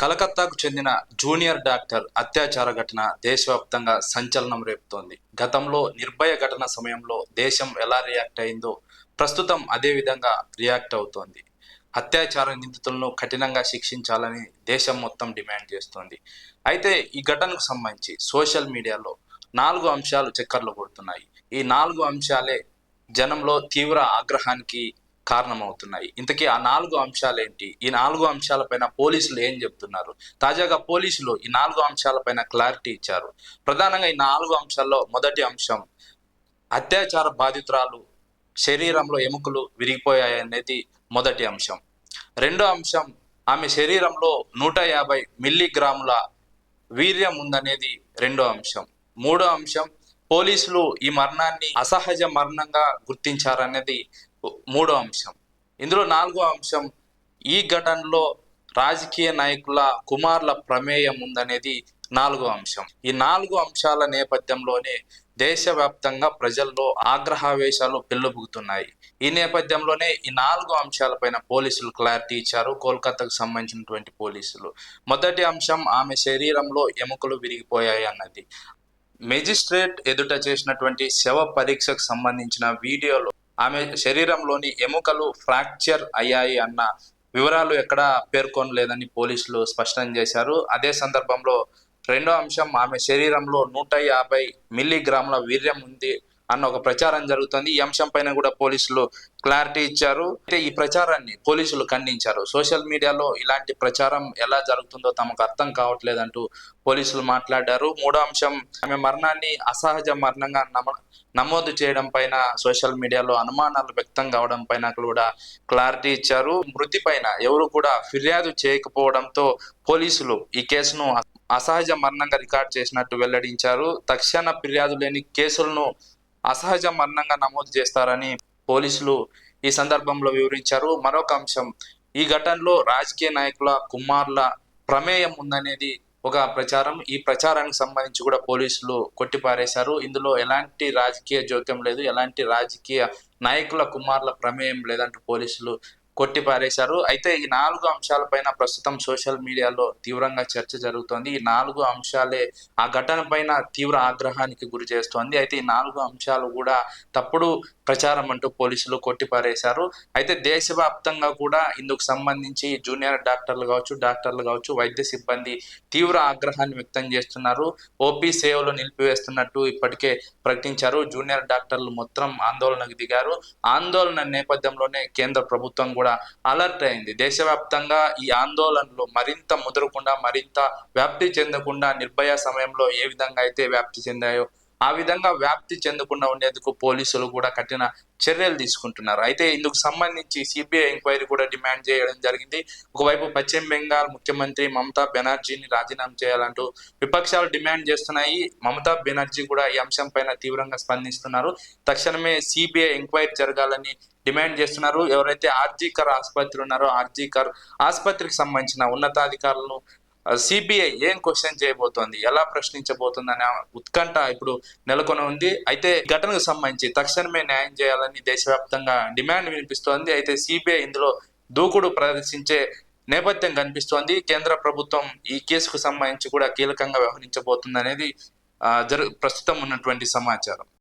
కలకత్తాకు చెందిన junior doctor అత్యాచార ఘటన దేశవ్యాప్తంగా సంచలనం రేపుతోంది. గతంలో నిర్భయ ఘటన సమయంలో దేశం ఎలా రియాక్ట్ అయిందో ప్రస్తుతం అదే విధంగా రియాక్ట్ అవుతోంది. అత్యాచార నిందితులను కఠినంగా శిక్షించాలని దేశం మొత్తం డిమాండ్ చేస్తోంది. అయితే ఈ ఘటనకు సంబంధించి సోషల్ మీడియాలో 4 అంశాలు చక్కర్లు కొడుతున్నాయి. ఈ 4 అంశాలే జనంలో తీవ్ర ఆగ్రహానికి కారణమవుతున్నాయి. ఇంతకీ ఆ 4 అంశాలేంటి? ఈ 4 అంశాలపైన పోలీసులు ఏం చెప్తున్నారు? తాజాగా పోలీసులు ఈ 4 అంశాలపైన క్లారిటీ ఇచ్చారు. ప్రధానంగా ఈ 4 అంశాల్లో మొదటి అంశం, అత్యాచార బాధితురాలు శరీరంలో ఎముకలు విరిగిపోయాయనేది మొదటి అంశం. రెండో అంశం, ఆమె శరీరంలో 150 మిల్లీగ్రాముల వీర్యం ఉందనేది రెండో అంశం. మూడో అంశం, పోలీసులు ఈ మరణాన్ని అసహజ మరణంగా గుర్తించారనేది మూడో అంశం. ఇందులో నాలుగో అంశం, ఈ ఘటనలో రాజకీయ నాయకుల కుమారుల ప్రమేయం ఉందనేది నాలుగో అంశం. ఈ 4 అంశాల నేపథ్యంలోనే దేశవ్యాప్తంగా ప్రజల్లో ఆగ్రహావేశాలు పెల్లుబుకుతున్నాయి. ఈ నేపథ్యంలోనే ఈ 4 అంశాలపైన పోలీసులు క్లారిటీ ఇచ్చారు. కోల్కతాకు సంబంధించినటువంటి పోలీసులు. మొదటి అంశం, ఆమె శరీరంలో ఎముకలు విరిగిపోయాయి అన్నది. మెజిస్ట్రేట్ ఎదుట చేసినటువంటి శవ పరీక్షకు సంబంధించిన వీడియోలో ఆమె శరీరంలోని ఎముకలు ఫ్రాక్చర్ అయ్యాయి అన్న వివరాలు ఎక్కడా పేర్కొనలేదని పోలీసులు స్పష్టం చేశారు. అదే సందర్భంలో రెండో అంశం, ఆమె శరీరంలో 150 మిల్లీగ్రాముల వీర్యం ఉంది అన్న ఒక ప్రచారం జరుగుతుంది. ఈ అంశం పైన కూడా పోలీసులు క్లారిటీ ఇచ్చారు. అయితే ఈ ప్రచారాన్ని పోలీసులు ఖండించారు. సోషల్ మీడియాలో ఇలాంటి ప్రచారం ఎలా జరుగుతుందో తమకు అర్థం కావట్లేదంటూ పోలీసులు మాట్లాడారు. మూడో అంశం, ఆమె మరణాన్ని అసహజ మరణంగా నమోదు చేయడం పైన సోషల్ మీడియాలో అనుమానాలు వ్యక్తం కావడం పైన కూడా క్లారిటీ ఇచ్చారు. మృతి పైన ఎవరు కూడా ఫిర్యాదు చేయకపోవడంతో పోలీసులు ఈ కేసును అసహజ మరణంగా రికార్డ్ చేసినట్టు వెల్లడించారు. తక్షణ ఫిర్యాదు లేని కేసులను అసహజ మరణంగా నమోదు చేస్తారని పోలీసులు ఈ సందర్భంలో వివరించారు. మరొక అంశం, ఈ ఘటనలో రాజకీయ నాయకుల కుమారుల ప్రమేయం ఉందనేది ఒక ప్రచారం. ఈ ప్రచారానికి సంబంధించి కూడా పోలీసులు కొట్టిపారేశారు. ఇందులో ఎలాంటి రాజకీయ జోక్యం లేదు, ఎలాంటి రాజకీయ నాయకుల కుమారుల ప్రమేయం లేదంటూ పోలీసులు కొట్టిపారేశారు. అయితే ఈ 4 అంశాలపైన ప్రస్తుతం సోషల్ మీడియాలో తీవ్రంగా చర్చ జరుగుతోంది. ఈ 4 అంశాలే ఆ ఘటన పైన తీవ్ర ఆగ్రహానికి గురి చేస్తోంది. అయితే ఈ 4 అంశాలు కూడా తప్పుడు ప్రచారం అంటూ పోలీసులు కొట్టిపారేశారు. అయితే దేశవ్యాప్తంగా కూడా ఇందుకు సంబంధించి జూనియర్ డాక్టర్లు కావచ్చు, వైద్య సిబ్బంది తీవ్ర ఆగ్రహాన్ని వ్యక్తం చేస్తున్నారు. ఓపీ సేవలు నిలిపివేస్తున్నట్టు ఇప్పటికే ప్రకటించారు. జూనియర్ డాక్టర్లు మొత్తం ఆందోళనకు దిగారు. ఆందోళన నేపథ్యంలోనే కేంద్ర ప్రభుత్వం కూడా అలర్ట్ అయింది. దేశవ్యాప్తంగా ఈ ఆందోళనలు మరింత ముదరకుండా, మరింత వ్యాప్తి చెందకుండా, నిర్భయ సమయంలో ఏ విధంగా అయితే వ్యాప్తి చెందాయో ఆ విధంగా వ్యాప్తి చెందకుండా ఉండేందుకు పోలీసులు కూడా కఠిన చర్యలు తీసుకుంటున్నారు. అయితే ఇందుకు సంబంధించి సిబిఐ ఎంక్వైరీ కూడా డిమాండ్ చేయడం జరిగింది. ఒకవైపు పశ్చిమ బెంగాల్ ముఖ్యమంత్రి మమతా బెనర్జీని రాజీనామా చేయాలంటూ విపక్షాలు డిమాండ్ చేస్తున్నాయి. మమతా బెనర్జీ కూడా ఈ అంశం పైన తీవ్రంగా స్పందిస్తున్నారు. తక్షణమే సిబిఐ ఎంక్వైరీ జరగాలని డిమాండ్ చేస్తున్నారు. ఎవరైతే ఆర్జీకర్ ఆసుపత్రి ఉన్నారో ఆర్జీకర్ ఆసుపత్రికి సంబంధించిన ఉన్నతాధికారులను సిబిఐ ఏం క్వశ్చన్ చేయబోతోంది, ఎలా ప్రశ్నించబోతుంది అనే ఉత్కంఠ ఇప్పుడు నెలకొని ఉంది. అయితే ఘటనకు సంబంధించి తక్షణమే న్యాయం చేయాలని దేశవ్యాప్తంగా డిమాండ్ వినిపిస్తోంది. అయితే సిబిఐ ఇందులో దూకుడు ప్రదర్శించే నేపథ్యం కనిపిస్తోంది. కేంద్ర ప్రభుత్వం ఈ కేసుకు సంబంధించి కూడా కీలకంగా వ్యవహరించబోతుంది అనేది ప్రస్తుతం ఉన్నటువంటి సమాచారం.